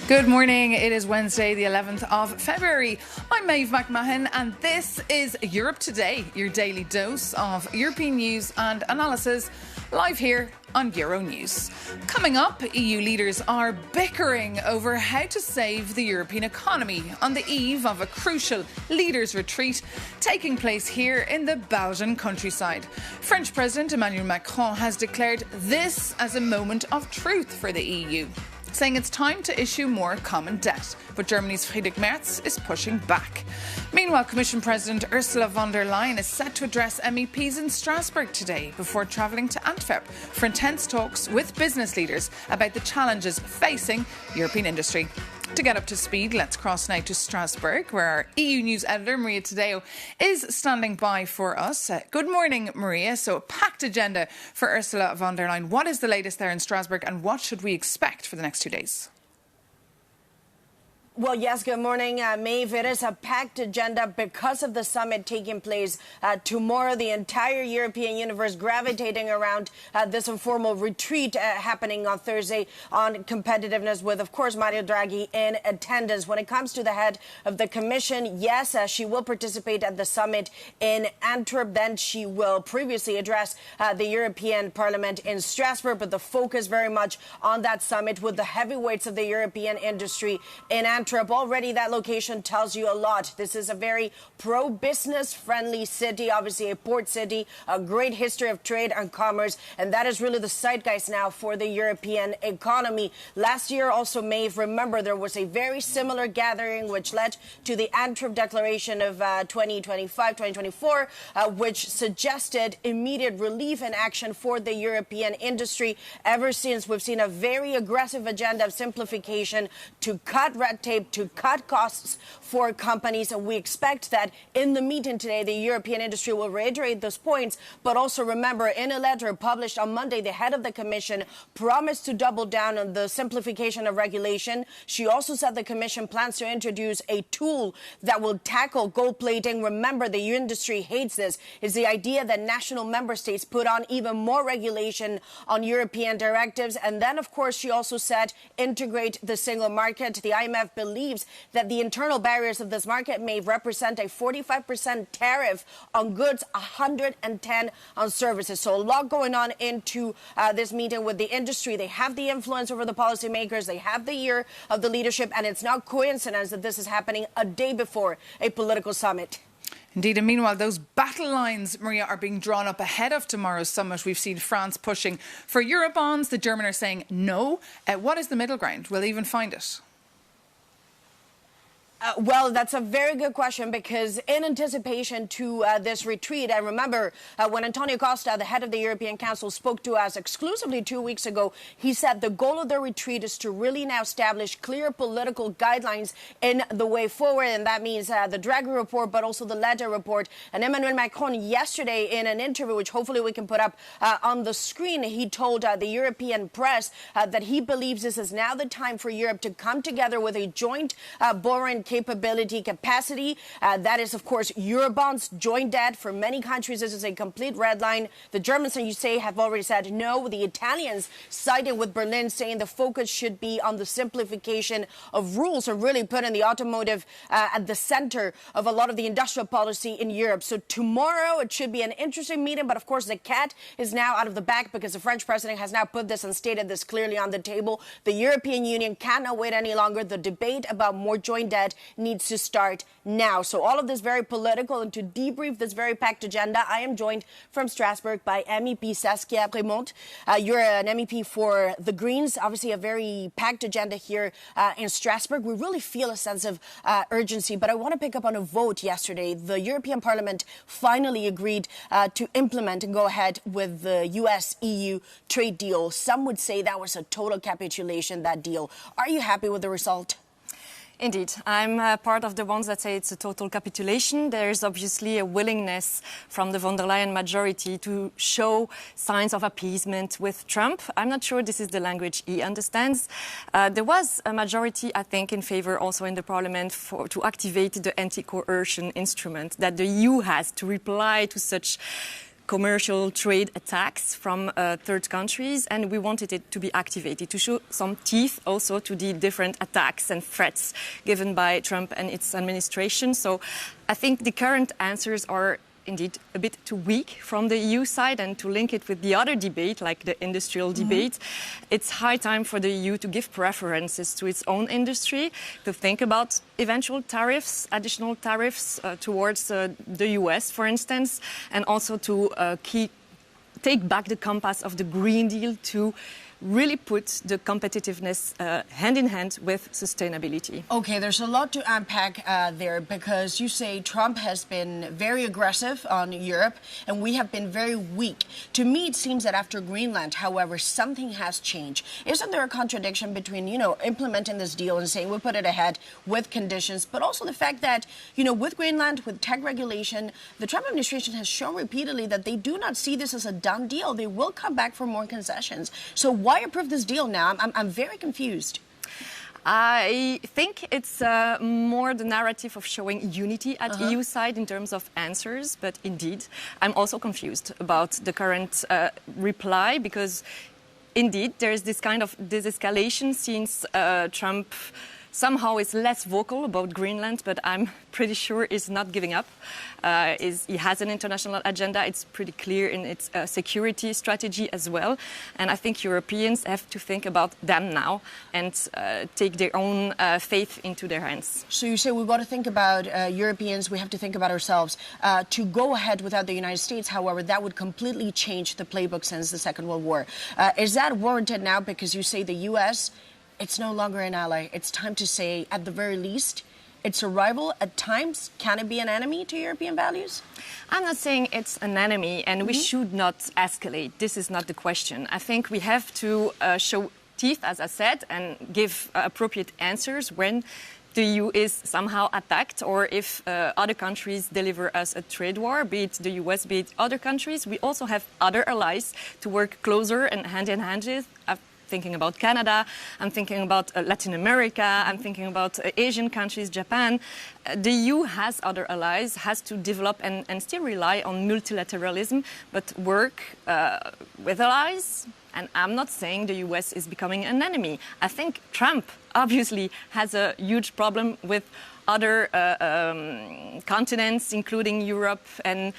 Good morning. It is Wednesday, the 11th of February. I'm Maeve McMahon, and this is Europe Today, your daily dose of European news and analysis, live here on Euronews. Coming up, EU leaders are bickering over how to save the European economy on the eve of a crucial leaders' retreat taking place here in the Belgian countryside. French President Emmanuel Macron has declared this as a moment of truth for the EU, saying it's time to issue more common debt. But Germany's Friedrich Merz is pushing back. Meanwhile, Commission President Ursula von der Leyen is set to address MEPs in Strasbourg today before travelling to Antwerp for intense talks with business leaders about the challenges facing European industry. To get up to speed, let's cross now to Strasbourg, where our EU News editor, Maria Tadeo, is standing by for us. Good morning, Maria. So, a packed agenda for Ursula von der Leyen. What is the latest there in Strasbourg, and what should we expect for the next 2 days? Well, yes, good morning, Maeve. It is a packed agenda because of the summit taking place tomorrow. The entire European universe gravitating around this informal retreat happening on Thursday on competitiveness with, of course, Mario Draghi in attendance. When it comes to the head of the Commission, yes, she will participate at the summit in Antwerp. Then she will previously address the European Parliament in Strasbourg, but the focus very much on that summit with the heavyweights of the European industry in Antwerp. Already that location tells you a lot. This is a very pro-business friendly city, obviously a port city, a great history of trade and commerce, and that is really the zeitgeist now for the European economy. Last year also, Maeve, remember there was a very similar gathering which led to the Antwerp Declaration of 2025-2024, which suggested immediate relief and action for the European industry. Ever since, we've seen a very aggressive agenda of simplification to cut red tape, to cut costs for companies, and we expect that in the meeting today the European industry will reiterate those points. But also remember, in a letter published on Monday, the head of the Commission promised to double down on the simplification of regulation. She also said the Commission plans to introduce a tool that will tackle gold plating. Remember, the industry hates this. It's the idea that national member states put on even more regulation on European directives. And then, of course, she also said integrate the single market. The IMF believes that the internal barriers of this market may represent a 45% tariff on goods, 110 on services. So a lot going on into this meeting with the industry. They have the influence over the policymakers. They have the year of the leadership. And it's not coincidence that this is happening a day before a political summit. Indeed, and meanwhile, those battle lines, Maria, are being drawn up ahead of tomorrow's summit. We've seen France pushing for Eurobonds. The German are saying no. What is the middle ground? Will they even find it? Well, that's a very good question, because in anticipation to this retreat, and remember when Antonio Costa, the head of the European Council, spoke to us exclusively 2 weeks ago, he said the goal of the retreat is to really now establish clear political guidelines in the way forward. And that means the Draghi report, but also the Letta report. And Emmanuel Macron yesterday in an interview, which hopefully we can put up on the screen, he told the European press that he believes this is now the time for Europe to come together with a joint borrowing capacity. That is, of course, Eurobonds, joint debt. For many countries, this is a complete red line. The Germans, as you say, have already said no. The Italians siding with Berlin, saying the focus should be on the simplification of rules, or really putting the automotive at the center of a lot of the industrial policy in Europe. So tomorrow, it should be an interesting meeting. But of course, the cat is now out of the bag, because the French president has now put this and stated this clearly on the table. The European Union cannot wait any longer. The debate about more joint debt needs to start now. So all of this very political, and to debrief this very packed agenda, I am joined from Strasbourg by MEP Saskia Bremont. You're an MEP for the Greens. Obviously a very packed agenda here in Strasbourg. We really feel a sense of urgency, but I want to pick up on a vote yesterday. The European Parliament finally agreed to implement and go ahead with the US-EU trade deal. Some would say that was a total capitulation, that deal. Are you happy with the result? Indeed. I'm part of the ones that say it's a total capitulation. There's obviously a willingness from the von der Leyen majority to show signs of appeasement with Trump. I'm not sure this is the language he understands. There was a majority, I think, in favor also in the parliament to activate the anti-coercion instrument that the EU has to reply to such commercial trade attacks from third countries, and we wanted it to be activated, to show some teeth also to the different attacks and threats given by Trump and its administration. So I think the current answers are indeed a bit too weak from the EU side, and to link it with the other debate, like the industrial debate, it's high time for the EU to give preferences to its own industry, to think about eventual tariffs, additional tariffs towards the US, for instance, and also to take back the compass of the Green Deal to really put the competitiveness hand in hand with sustainability. Okay, there's a lot to unpack there, because you say Trump has been very aggressive on Europe and we have been very weak. To me, it seems that after Greenland, however, something has changed. Isn't there a contradiction between, implementing this deal and saying we'll put it ahead with conditions, but also the fact that, with Greenland, with tech regulation, the Trump administration has shown repeatedly that they do not see this as a done deal. They will come back for more concessions. So why approve this deal now? I'm very confused. I think it's more the narrative of showing unity at EU side in terms of answers. But indeed, I'm also confused about the current reply, because indeed there is this kind of de-escalation since Trump somehow is less vocal about Greenland, but I'm pretty sure is not giving up. He has an international agenda. It's pretty clear in its security strategy as well. And I think Europeans have to think about them now and take their own faith into their hands. So you say we've got to think about Europeans, we have to think about ourselves. To go ahead without the United States, however, that would completely change the playbook since the Second World War. Is that warranted now because you say the U.S., it's no longer an ally? It's time to say, at the very least, it's a rival at times. Can it be an enemy to European values? I'm not saying it's an enemy, and we should not escalate. This is not the question. I think we have to show teeth, as I said, and give appropriate answers when the EU is somehow attacked, or if other countries deliver us a trade war, be it the US, be it other countries. We also have other allies to work closer and hand in hand with. Thinking about Canada, I'm thinking about Latin America, I'm thinking about Asian countries, Japan. The EU has other allies, has to develop and still rely on multilateralism, but work with allies. And I'm not saying the US is becoming an enemy. I think Trump obviously has a huge problem with other continents, including Europe, and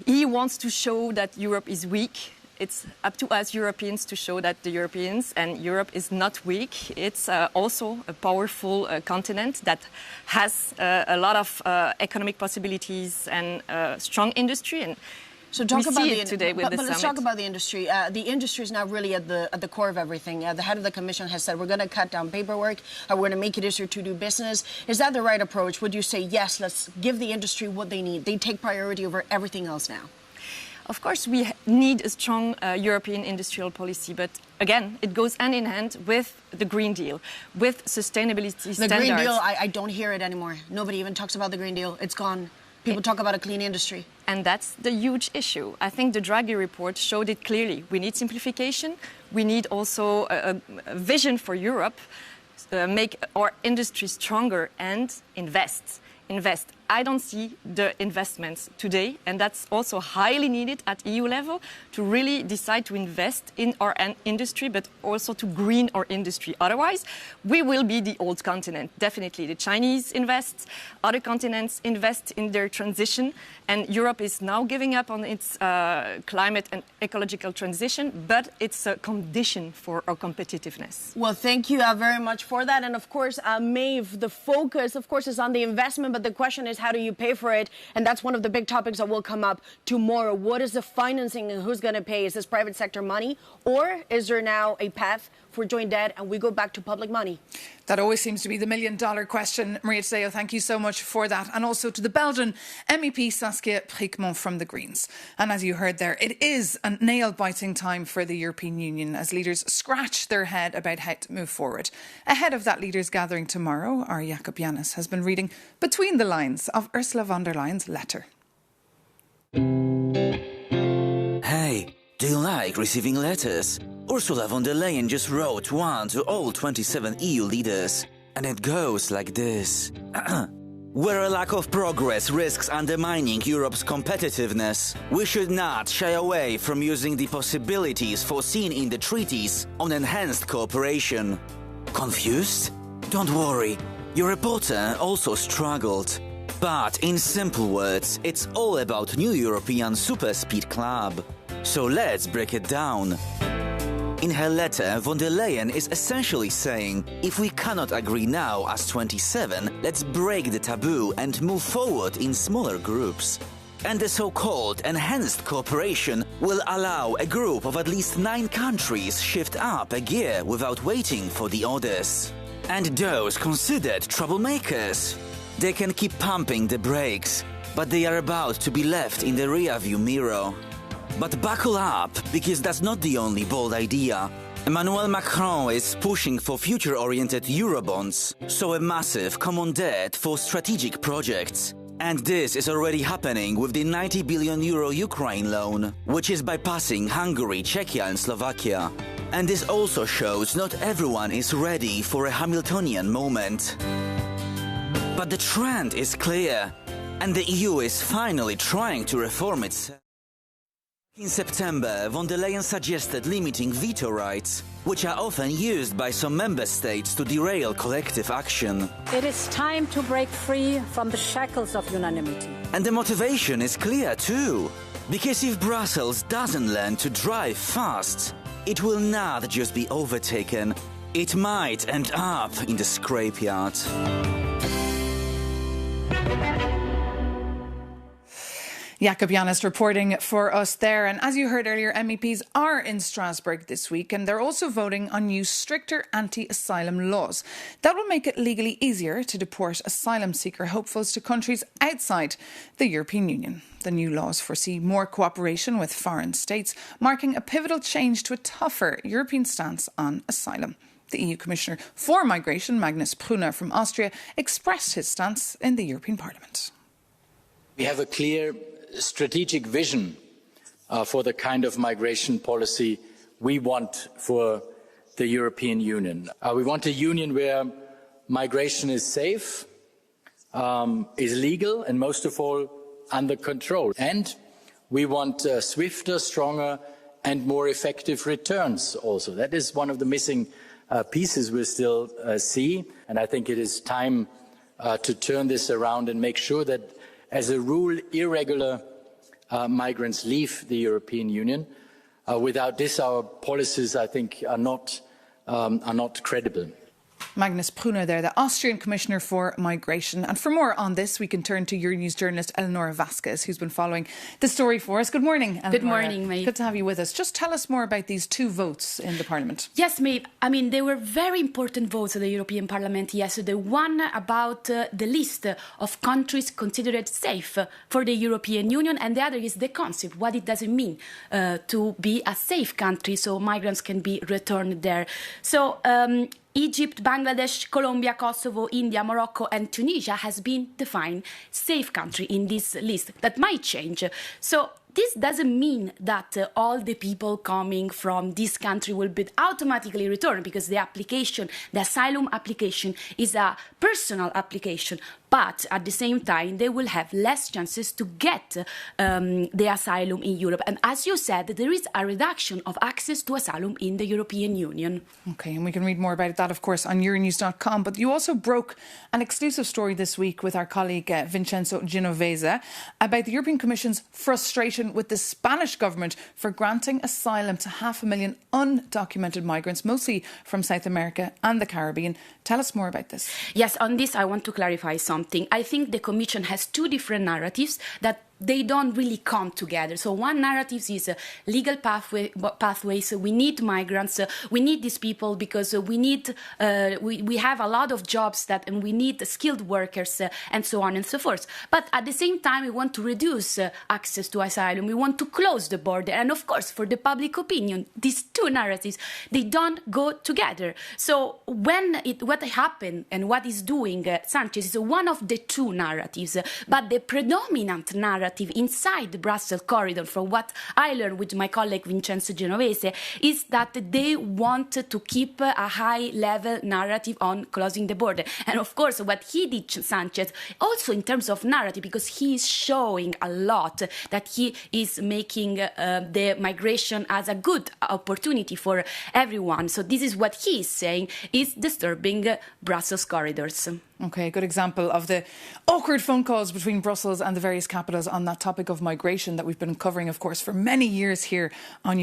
he wants to show that Europe is weak. It's up to us Europeans to show that the Europeans and Europe is not weak. It's also a powerful continent that has a lot of economic possibilities and strong industry. And so talk we about see it today with the summit. Let's talk about the industry. The industry is now really at the core of everything. The head of the commission has said we're going to cut down paperwork. We're going to make it easier to do business. Is that the right approach? Would you say, yes, let's give the industry what they need? They take priority over everything else now. Of course, we need a strong European industrial policy, but again, it goes hand in hand with the Green Deal, with sustainability standards. The Green Deal, I don't hear it anymore. Nobody even talks about the Green Deal. It's gone. People talk about a clean industry. And that's the huge issue. I think the Draghi report showed it clearly. We need simplification. We need also a vision for Europe, make our industry stronger and invest. I don't see the investments today, and that's also highly needed at EU level to really decide to invest in our industry, but also to green our industry. Otherwise, we will be the old continent. Definitely, the Chinese invest, other continents invest in their transition, and Europe is now giving up on its climate and ecological transition, but it's a condition for our competitiveness. Well, thank you very much for that. And of course, Maeve, the focus, of course, is on the investment, but the question is, how do you pay for it? And that's one of the big topics that will come up tomorrow. What is the financing and who's going to pay? Is this private sector money, or is there now a path for joint debt and we go back to public money? That always seems to be the million-dollar question. Maria Tadeo, thank you so much for that. And also to the Belgian MEP Saskia Brikmont from the Greens. And as you heard there, it is a nail-biting time for the European Union as leaders scratch their head about how to move forward. Ahead of that leaders' gathering tomorrow, our Jakob Jannis has been reading between the lines of Ursula von der Leyen's letter. Hey, do you like receiving letters? Ursula von der Leyen just wrote one to all 27 EU leaders. And it goes like this. Where a lack of progress risks undermining Europe's competitiveness, we should not shy away from using the possibilities foreseen in the treaties on enhanced cooperation. Confused? Don't worry, your reporter also struggled. But in simple words, it's all about new European Superspeed Club. So let's break it down. In her letter, von der Leyen is essentially saying, if we cannot agree now as 27, let's break the taboo and move forward in smaller groups. And the so-called enhanced cooperation will allow a group of at least 9 countries shift up a gear without waiting for the others. And those considered troublemakers, they can keep pumping the brakes, but they are about to be left in the rearview mirror. But buckle up, because that's not the only bold idea. Emmanuel Macron is pushing for future-oriented Eurobonds, so a massive common debt for strategic projects. And this is already happening with the 90 billion euro Ukraine loan, which is bypassing Hungary, Czechia and Slovakia. And this also shows not everyone is ready for a Hamiltonian moment. But the trend is clear, and the EU is finally trying to reform itself. In September, von der Leyen suggested limiting veto rights, which are often used by some member states to derail collective action. It is time to break free from the shackles of unanimity. And the motivation is clear too. Because if Brussels doesn't learn to drive fast, it will not just be overtaken, it might end up in the scrapyard. Jakob Janist reporting for us there. And as you heard earlier, MEPs are in Strasbourg this week and they're also voting on new stricter anti-asylum laws. That will make it legally easier to deport asylum seeker hopefuls to countries outside the European Union. The new laws foresee more cooperation with foreign states, marking a pivotal change to a tougher European stance on asylum. The EU Commissioner for Migration, Magnus Brunner from Austria, expressed his stance in the European Parliament. We have a clear strategic vision for the kind of migration policy we want for the European Union. We want a union where migration is safe, is legal, and most of all, under control. And we want swifter, stronger, and more effective returns also. That is one of the missing pieces we still see. And I think it is time to turn this around and make sure that, as a rule, irregular migrants leave the European Union. Without this, our policies, I think, are not credible. Magnus Brunner there, the Austrian Commissioner for Migration. And for more on this, we can turn to Euronews journalist Eleonora Vasquez, who's been following the story for us. Good morning, Eleonora. Good morning, Maeve. Good to have you with us. Just tell us more about these 2 votes in the Parliament. Yes, Maeve. I mean, they were very important votes at the European Parliament yesterday. One about the list of countries considered safe for the European Union, and the other is the concept, what it does mean to be a safe country so migrants can be returned there. So, Egypt, Bangladesh, Colombia, Kosovo, India, Morocco and Tunisia has been defined safe country in this list. That might change. So this doesn't mean that all the people coming from this country will be automatically returned, because the asylum application is a personal application. But at the same time, they will have less chances to get the asylum in Europe. And as you said, there is a reduction of access to asylum in the European Union. OK, and we can read more about that, of course, on Euronews.com. But you also broke an exclusive story this week with our colleague Vincenzo Genovese about the European Commission's frustration with the Spanish government for granting asylum to 500,000 undocumented migrants, mostly from South America and the Caribbean. Tell us more about this. Yes, on this, I want to clarify something. I think the Commission has 2 different narratives that they don't really come together. So one narrative is legal pathways. We need migrants. We need these people because we have a lot of jobs and we need skilled workers and so on and so forth. But at the same time, we want to reduce access to asylum. We want to close the border. And of course, for the public opinion, these 2 narratives, they don't go together. So what happened and what is doing Sanchez is one of the 2 narratives, but the predominant narrative narrative inside the Brussels corridor, from what I learned with my colleague Vincenzo Genovese, is that they want to keep a high-level narrative on closing the border. And of course, what he did, Sanchez, also in terms of narrative, because he is showing a lot that he is making the migration as a good opportunity for everyone. So this is what he is saying is disturbing Brussels corridors. Okay, good example of the awkward phone calls between Brussels and the various capitals on that topic of migration that we've been covering, of course, for many years here on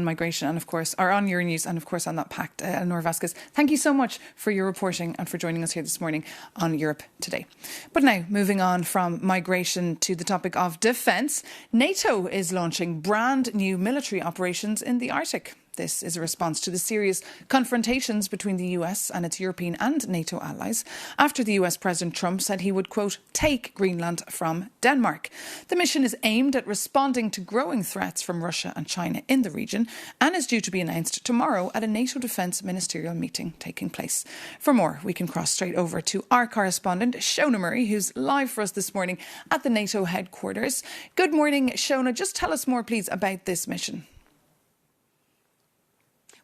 migration, and of course, or on Euronews, and of course on that pact. Eleanor Vasquez, thank you so much for your reporting and for joining us here this morning on Europe Today. But now, moving on from migration to the topic of defence, NATO is launching brand new military operations in the Arctic. This is a response to the serious confrontations between the US and its European and NATO allies after the US President Trump said he would, quote, take Greenland from Denmark. The mission is aimed at responding to growing threats from Russia and China in the region and is due to be announced tomorrow at a NATO defence ministerial meeting taking place. For more, we can cross straight over to our correspondent, Shona Murray, who's live for us this morning at the NATO headquarters. Good morning, Shona. Just tell us more, please, about this mission.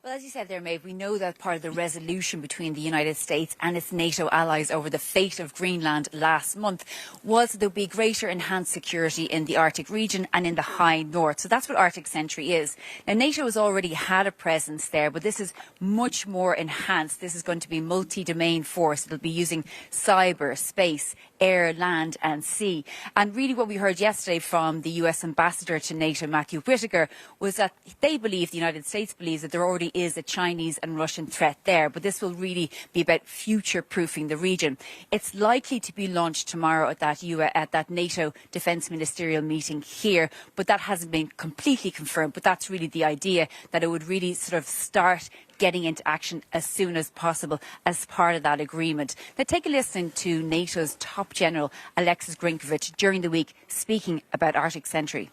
Well, as you said there, Maeve, we know that part of the resolution between the United States and its NATO allies over the fate of Greenland last month was that there would be greater enhanced security in the Arctic region and in the high north. So that's what Arctic Sentry is. Now, NATO has already had a presence there, but this is much more enhanced. This is going to be multi-domain force. It'll be using cyber, space, air, land and sea. And really what we heard yesterday from the US ambassador to NATO, Matthew Whitaker, was that they believe, the United States believes, that there already is a Chinese and Russian threat there, but this will really be about future-proofing the region. It's likely to be launched tomorrow at that NATO Defence Ministerial meeting here, but that hasn't been completely confirmed. But that's really the idea, that it would really sort of start getting into action as soon as possible as part of that agreement. Now, take a listen to NATO's top general, Alexis Grinkovich, during the week speaking about Arctic Sentry.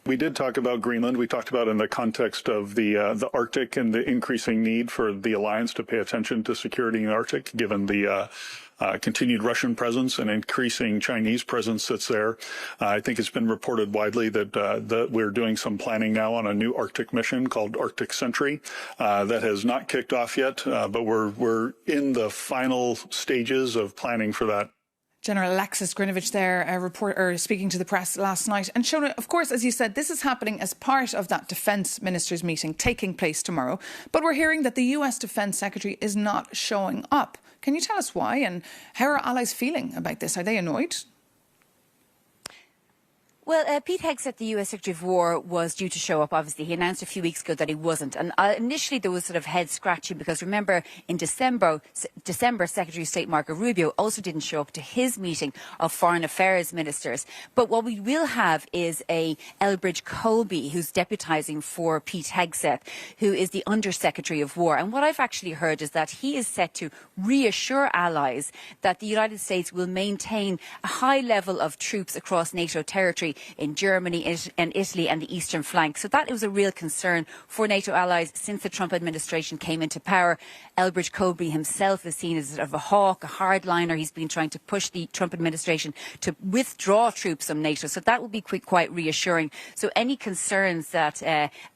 We did talk about Greenland. We talked about in the context of the Arctic and the increasing need for the alliance to pay attention to security in the Arctic, given the continued Russian presence and increasing Chinese presence that's there. I think it's been reported widely that we're doing some planning now on a new Arctic mission called Arctic Sentry that has not kicked off yet, but we're in the final stages of planning for that. General Alexis Grinkovich there, speaking to the press last night. And Shona, of course, as you said, this is happening as part of that defence ministers meeting taking place tomorrow. But we're hearing that the US Defence Secretary is not showing up. Can you tell us why, and how are allies feeling about this? Are they annoyed? Well, Pete Hegseth, the US Secretary of War, was due to show up, obviously. He announced a few weeks ago that he wasn't. And initially there was sort of head scratching because, remember, in December, Secretary of State Marco Rubio also didn't show up to his meeting of foreign affairs ministers. But what we will have is a Elbridge Colby, who's deputising for Pete Hegseth, who is the Under-Secretary of War. And what I've actually heard is that he is set to reassure allies that the United States will maintain a high level of troops across NATO territory in Germany and Italy and the eastern flank. So that was a real concern for NATO allies since the Trump administration came into power. Elbridge Colby himself is seen as sort of a hawk, a hardliner. He's been trying to push the Trump administration to withdraw troops from NATO. So that will be quite reassuring. So any concerns that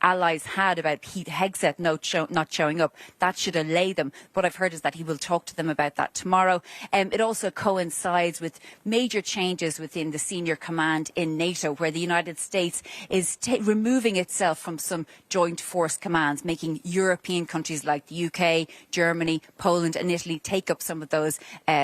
allies had about Pete Hegseth not showing up, that should allay them. What I've heard is that he will talk to them about that tomorrow. It also coincides with major changes within the senior command in NATO, where the United States is removing itself from some joint force commands, making European countries like the UK, Germany, Poland and Italy take up some of those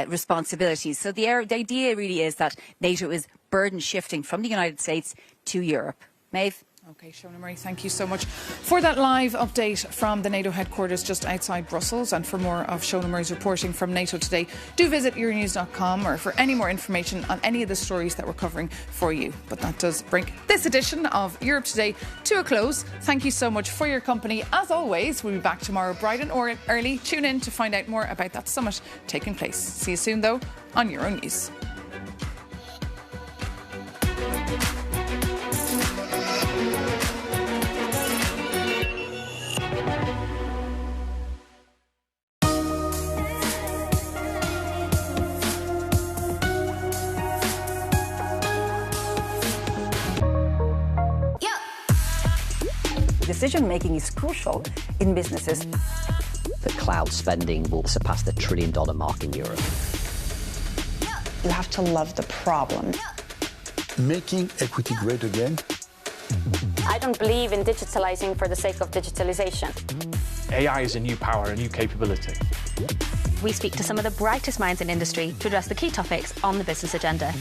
responsibilities. So the idea really is that NATO is burden shifting from the United States to Europe. Maeve? OK, Shona Murray, thank you so much for that live update from the NATO headquarters just outside Brussels. And for more of Shona Murray's reporting from NATO today, do visit euronews.com, or for any more information on any of the stories that we're covering for you. But that does bring this edition of Europe Today to a close. Thank you so much for your company. As always, we'll be back tomorrow bright and early. Tune in to find out more about that summit taking place. See you soon, though, on Euronews. decision-making is crucial in businesses. The cloud spending will surpass the $1 trillion mark in Europe. You have to love the problem. Making equity great again. I don't believe in digitalizing for the sake of digitalization. AI is a new power, a new capability. We speak to some of the brightest minds in industry to address the key topics on the business agenda.